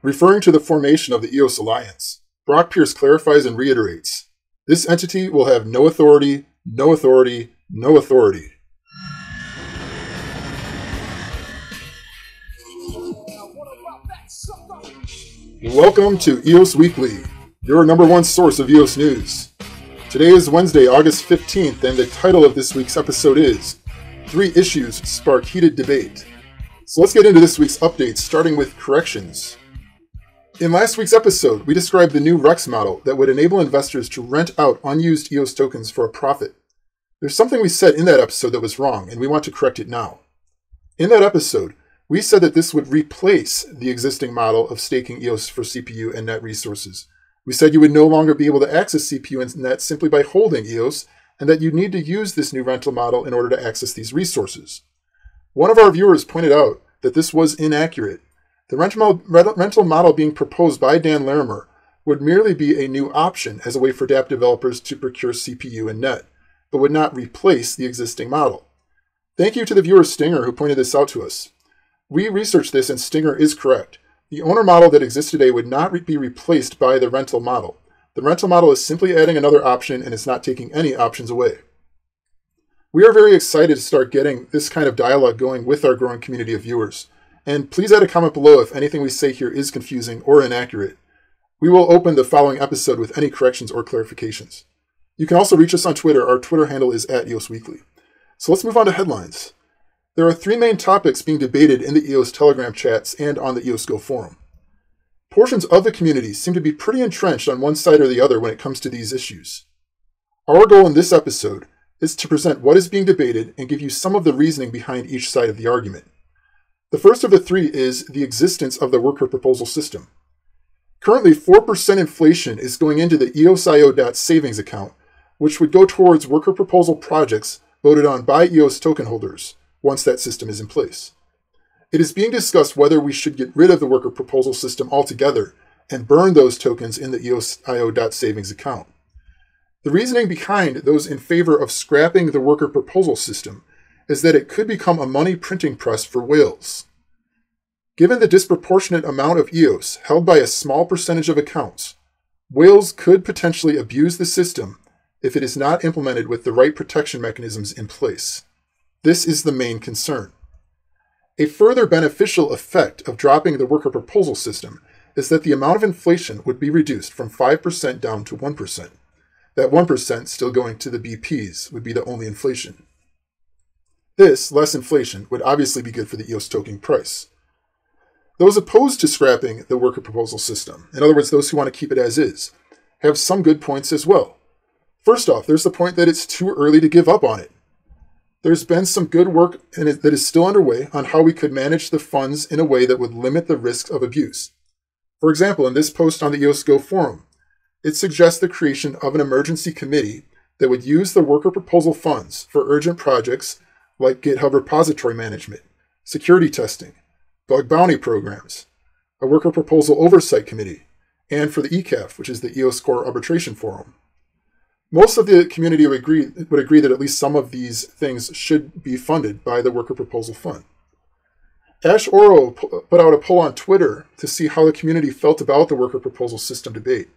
Referring to the formation of the EOS Alliance, Brock Pierce clarifies and reiterates, this entity will have no authority, no authority, no authority. Welcome to EOS Weekly, your number one source of EOS news. Today is Wednesday, August 15th, and the title of this week's episode is 3 Issues Spark Heated Debate. So let's get into this week's updates, starting with corrections. In last week's episode, we described the new REX model that would enable investors to rent out unused EOS tokens for a profit. There's something we said in that episode that was wrong, and we want to correct it now. In that episode, we said that this would replace the existing model of staking EOS for CPU and net resources. We said you would no longer be able to access CPU and net simply by holding EOS, and that you need to use this new rental model in order to access these resources. One of our viewers pointed out that this was inaccurate. The rental model being proposed by Dan Larimer would merely be a new option as a way for DApp developers to procure CPU and net, but would not replace the existing model. Thank you to the viewer Stinger who pointed this out to us. We researched this and Stinger is correct. The owner model that exists today would not be replaced by the rental model. The rental model is simply adding another option and is not taking any options away. We are very excited to start getting this kind of dialogue going with our growing community of viewers. And please add a comment below if anything we say here is confusing or inaccurate. We will open the following episode with any corrections or clarifications. You can also reach us on Twitter. Our Twitter handle is @EOSWeekly. So let's move on to headlines. There are 3 main topics being debated in the EOS Telegram chats and on the EOS Go forum. Portions of the community seem to be pretty entrenched on one side or the other when it comes to these issues. Our goal in this episode is to present what is being debated and give you some of the reasoning behind each side of the argument. The first of the 3 is the existence of the worker proposal system. Currently, 4% inflation is going into the EOSIO savings account, which would go towards worker proposal projects voted on by EOS token holders once that system is in place. It is being discussed whether we should get rid of the worker proposal system altogether and burn those tokens in the EOSIO savings account. The reasoning behind those in favor of scrapping the worker proposal system is that it could become a money printing press for whales. Given the disproportionate amount of EOS held by a small percentage of accounts, whales could potentially abuse the system if it is not implemented with the right protection mechanisms in place. This is the main concern. A further beneficial effect of dropping the worker proposal system is that the amount of inflation would be reduced from 5% down to 1%. That 1% still going to the BPs would be the only inflation. This, less inflation, would obviously be good for the EOS token price. Those opposed to scrapping the worker proposal system, in other words, those who want to keep it as is, have some good points as well. First off, there's the point that it's too early to give up on it. There's been some good work that is still underway on how we could manage the funds in a way that would limit the risks of abuse. For example, in this post on the EOS Go forum, it suggests the creation of an emergency committee that would use the worker proposal funds for urgent projects like GitHub repository management, security testing, bug bounty programs, a worker proposal oversight committee, and for the ECAF, which is the EOS Core Arbitration Forum. Most of the community would agree that at least some of these things should be funded by the worker proposal fund. Ash Oro put out a poll on Twitter to see how the community felt about the worker proposal system debate.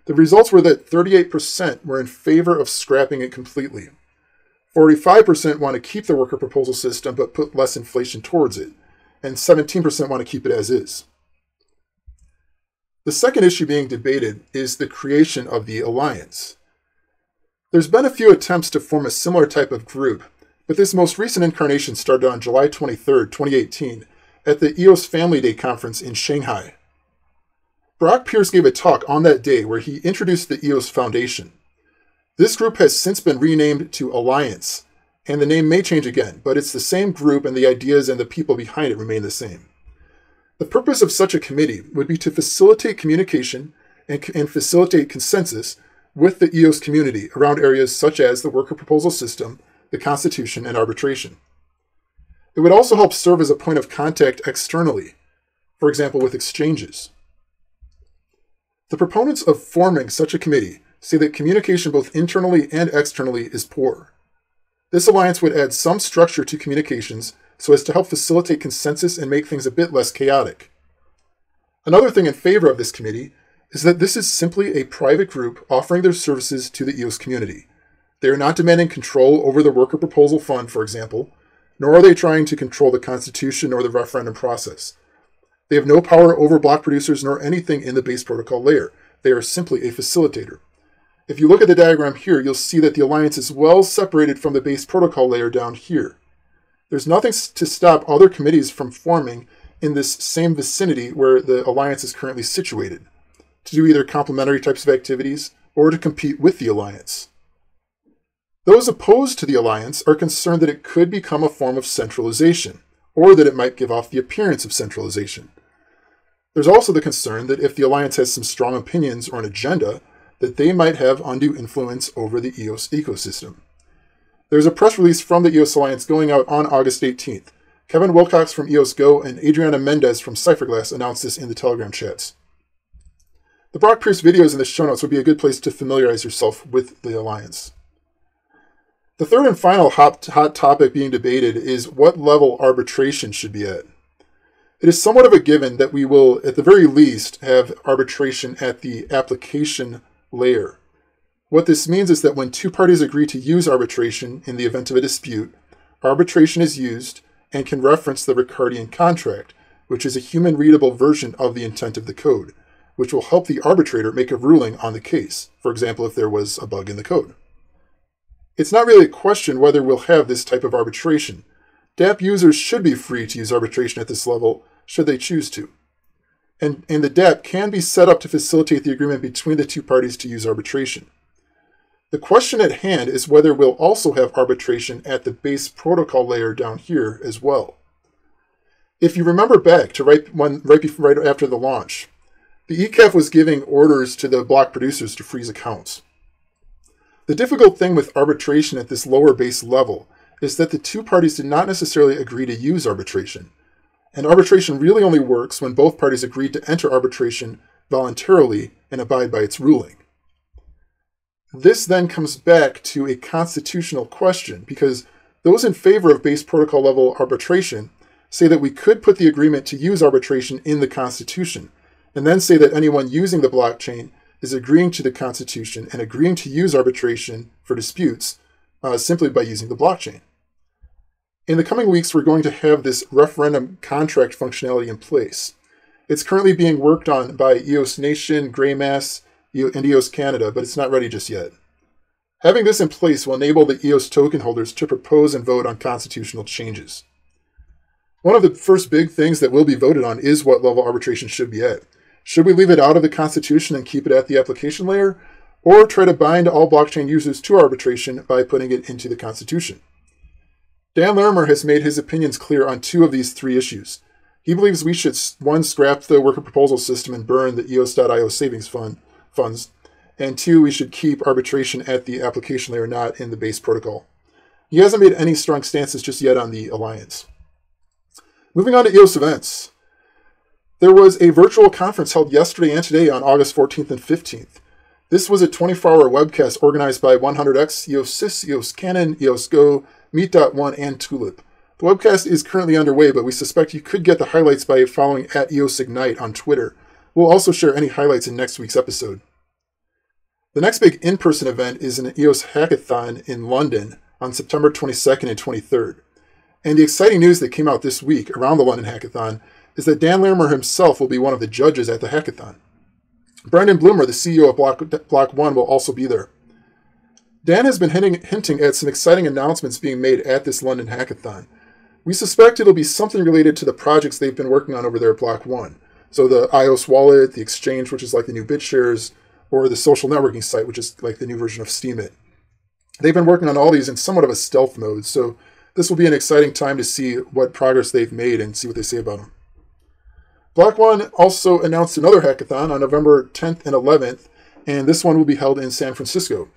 The results were that 38% were in favor of scrapping it completely. 45% want to keep the worker proposal system but put less inflation towards it, and 17% want to keep it as is. The second issue being debated is the creation of the alliance. There's been a few attempts to form a similar type of group, but this most recent incarnation started on July 23, 2018, at the EOS Family Day conference in Shanghai. Brock Pierce gave a talk on that day where he introduced the EOS Foundation. This group has since been renamed to Alliance, and the name may change again, but it's the same group and the ideas and the people behind it remain the same. The purpose of such a committee would be to facilitate communication and facilitate consensus with the EOS community around areas such as the worker proposal system, the Constitution, and arbitration. It would also help serve as a point of contact externally, for example with exchanges. The proponents of forming such a committee say that communication both internally and externally is poor. This alliance would add some structure to communications so as to help facilitate consensus and make things a bit less chaotic. Another thing in favor of this committee is that this is simply a private group offering their services to the EOS community. They are not demanding control over the worker proposal fund, for example, nor are they trying to control the constitution or the referendum process. They have no power over block producers nor anything in the base protocol layer. They are simply a facilitator. If you look at the diagram here, you'll see that the alliance is well separated from the base protocol layer down here. There's nothing to stop other committees from forming in this same vicinity where the alliance is currently situated, to do either complementary types of activities or to compete with the alliance. Those opposed to the alliance are concerned that it could become a form of centralization, or that it might give off the appearance of centralization. There's also the concern that if the alliance has some strong opinions or an agenda, that they might have undue influence over the EOS ecosystem. There's a press release from the EOS Alliance going out on August 18th. Kevin Wilcox from EOS Go and Adriana Mendez from Cypherglass announced this in the Telegram chats. The Brock Pierce videos in the show notes would be a good place to familiarize yourself with the Alliance. The third and final hot topic being debated is what level arbitration should be at. It is somewhat of a given that we will, at the very least, have arbitration at the application layer. What this means is that when two parties agree to use arbitration in the event of a dispute, arbitration is used and can reference the Ricardian contract, which is a human-readable version of the intent of the code, which will help the arbitrator make a ruling on the case, for example, if there was a bug in the code. It's not really a question whether we'll have this type of arbitration. DApp users should be free to use arbitration at this level, should they choose to. And the DApp can be set up to facilitate the agreement between the two parties to use arbitration. The question at hand is whether we'll also have arbitration at the base protocol layer down here as well. If you remember back to right after the launch, the ECAF was giving orders to the block producers to freeze accounts. The difficult thing with arbitration at this lower base level is that the two parties did not necessarily agree to use arbitration. And arbitration really only works when both parties agreed to enter arbitration voluntarily and abide by its ruling. This then comes back to a constitutional question, because those in favor of base protocol level arbitration say that we could put the agreement to use arbitration in the Constitution, and then say that anyone using the blockchain is agreeing to the Constitution and agreeing to use arbitration for disputes simply by using the blockchain. In the coming weeks, we're going to have this referendum contract functionality in place. It's currently being worked on by EOS Nation, Greymass, and EOS Canada, but it's not ready just yet. Having this in place will enable the EOS token holders to propose and vote on constitutional changes. One of the first big things that will be voted on is what level arbitration should be at. Should we leave it out of the Constitution and keep it at the application layer, or try to bind all blockchain users to arbitration by putting it into the Constitution? Dan Larimer has made his opinions clear on two of these three issues. He believes we should, one, scrap the worker proposal system and burn the EOS.io savings funds, and two, we should keep arbitration at the application layer, not in the base protocol. He hasn't made any strong stances just yet on the alliance. Moving on to EOS events. There was a virtual conference held yesterday and today on August 14th and 15th. This was a 24-hour webcast organized by 100x, EOS Sys, EOS Canon, EOS Go, Meet.1, and Tulip. The webcast is currently underway, but we suspect you could get the highlights by following @EOSignite on Twitter. We'll also share any highlights in next week's episode. The next big in-person event is an EOS Hackathon in London on September 22nd and 23rd. And the exciting news that came out this week around the London Hackathon is that Dan Larimer himself will be one of the judges at the hackathon. Brandon Bloomer, the CEO of Block One, will also be there. Dan has been hinting at some exciting announcements being made at this London Hackathon. We suspect it'll be something related to the projects they've been working on over there at Block One. So the iOS wallet, the exchange, which is like the new BitShares, or the social networking site, which is like the new version of Steemit. They've been working on all these in somewhat of a stealth mode, so this will be an exciting time to see what progress they've made and see what they say about them. Block One also announced another hackathon on November 10th and 11th, and this one will be held in San Francisco.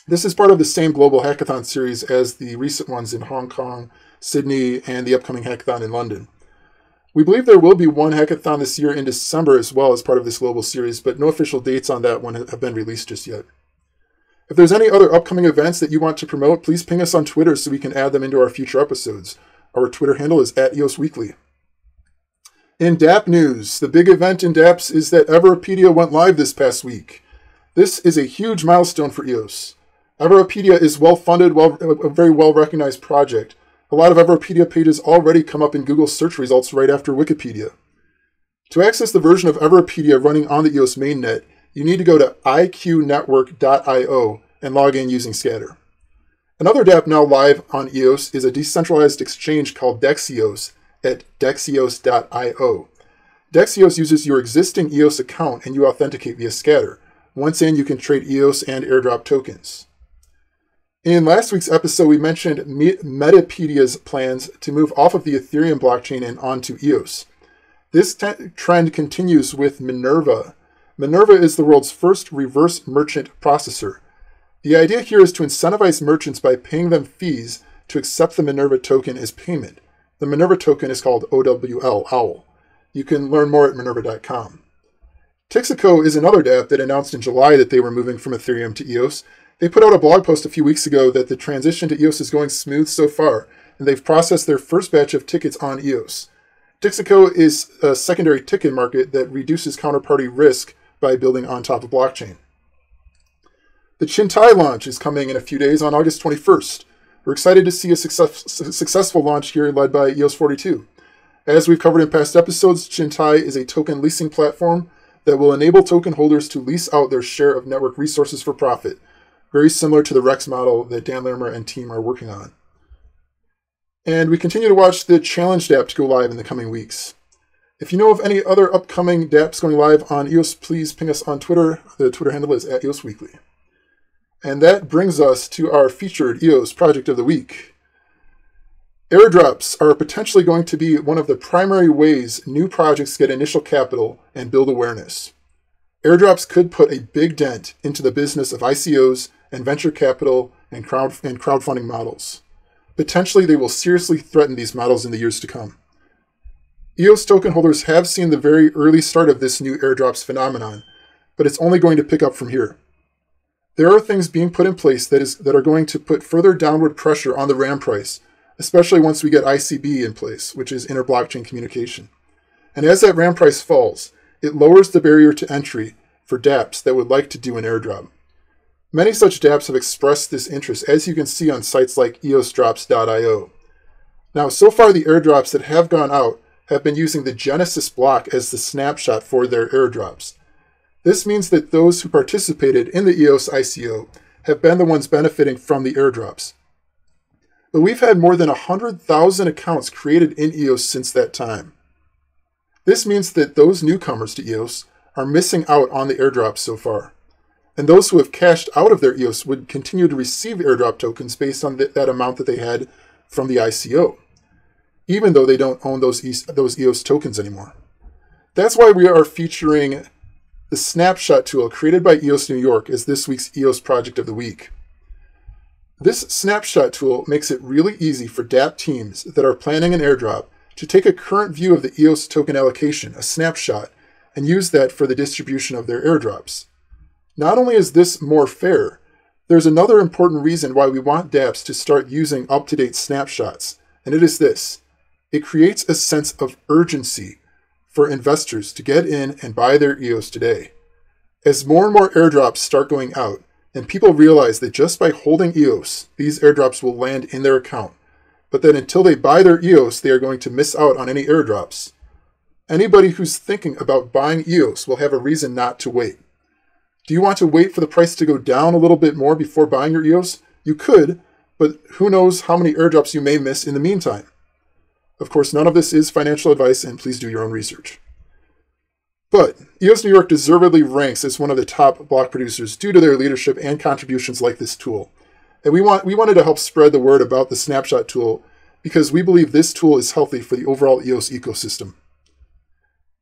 This is part of the same global hackathon series as the recent ones in Hong Kong, Sydney, and the upcoming hackathon in London. We believe there will be one hackathon this year in December as well as part of this global series, but no official dates on that one have been released just yet. If there's any other upcoming events that you want to promote, please ping us on Twitter so we can add them into our future episodes. Our Twitter handle is @EOS Weekly. In DApp news, the big event in DApps is that Everipedia went live this past week. This is a huge milestone for EOS. Everipedia is well-funded, a very well-recognized project. A lot of Everipedia pages already come up in Google search results right after Wikipedia. To access the version of Everipedia running on the EOS mainnet, you need to go to iqnetwork.io and log in using Scatter. Another DApp now live on EOS is a decentralized exchange called DEXEOS at DEXEOS.io. DEXEOS uses your existing EOS account and you authenticate via Scatter. Once in, you can trade EOS and airdrop tokens. In last week's episode, we mentioned Medipedia's plans to move off of the Ethereum blockchain and onto EOS. This trend continues with Minerva. Minerva is the world's first reverse merchant processor. The idea here is to incentivize merchants by paying them fees to accept the Minerva token as payment. The Minerva token is called OWL, OWL. You can learn more at minerva.com. DEXEOS is another DApp that announced in July that they were moving from Ethereum to EOS. They put out a blog post a few weeks ago that the transition to EOS is going smooth so far, and they've processed their first batch of tickets on EOS. DEXEOS is a secondary ticket market that reduces counterparty risk by building on top of blockchain. The Chintai launch is coming in a few days on August 21st. We're excited to see a successful launch here led by EOS 42. As we've covered in past episodes, Chintai is a token leasing platform that will enable token holders to lease out their share of network resources for profit, very similar to the Rex model that Dan Larimer and team are working on. And we continue to watch the Challenge DApp to go live in the coming weeks. If you know of any other upcoming DApps going live on EOS, please ping us on Twitter. The Twitter handle is @EOS Weekly. And that brings us to our featured EOS project of the week. Airdrops are potentially going to be one of the primary ways new projects get initial capital and build awareness. Airdrops could put a big dent into the business of ICOs and venture capital and crowdfunding models. Potentially, they will seriously threaten these models in the years to come. EOS token holders have seen the very early start of this new airdrops phenomenon, but it's only going to pick up from here. There are things being put in place that are going to put further downward pressure on the RAM price, especially once we get ICB in place, which is inter-blockchain communication. And as that RAM price falls, it lowers the barrier to entry for DApps that would like to do an airdrop. Many such DApps have expressed this interest, as you can see on sites like eosdrops.io. Now, so far the airdrops that have gone out have been using the Genesis block as the snapshot for their airdrops. This means that those who participated in the EOS ICO have been the ones benefiting from the airdrops. But we've had more than 100,000 accounts created in EOS since that time. This means that those newcomers to EOS are missing out on the airdrops so far. And those who have cashed out of their EOS would continue to receive airdrop tokens based on that amount that they had from the ICO, even though they don't own those EOS tokens anymore. That's why we are featuring the Snapshot tool created by EOS New York as this week's EOS project of the week. This Snapshot tool makes it really easy for DApp teams that are planning an airdrop to take a current view of the EOS token allocation, a snapshot, and use that for the distribution of their airdrops. Not only is this more fair, there's another important reason why we want DApps to start using up-to-date snapshots, and it is this. It creates a sense of urgency for investors to get in and buy their EOS today. As more and more airdrops start going out, and people realize that just by holding EOS, these airdrops will land in their account, but that until they buy their EOS, they are going to miss out on any airdrops. Anybody who's thinking about buying EOS will have a reason not to wait. Do you want to wait for the price to go down a little bit more before buying your EOS? You could, but who knows how many airdrops you may miss in the meantime. Of course, none of this is financial advice, and please do your own research. But EOS New York deservedly ranks as one of the top block producers due to their leadership and contributions like this tool. And we wanted to help spread the word about the Snapshot tool because we believe this tool is healthy for the overall EOS ecosystem.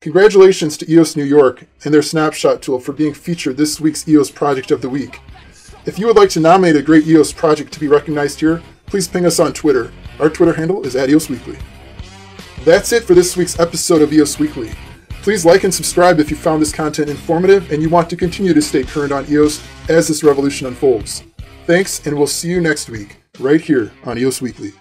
Congratulations to EOS New York and their Snapshot tool for being featured this week's EOS Project of the Week. If you would like to nominate a great EOS project to be recognized here, please ping us on Twitter. Our Twitter handle is @EOS Weekly. That's it for this week's episode of EOS Weekly. Please like and subscribe if you found this content informative and you want to continue to stay current on EOS as this revolution unfolds. Thanks, and we'll see you next week, right here on EOS Weekly.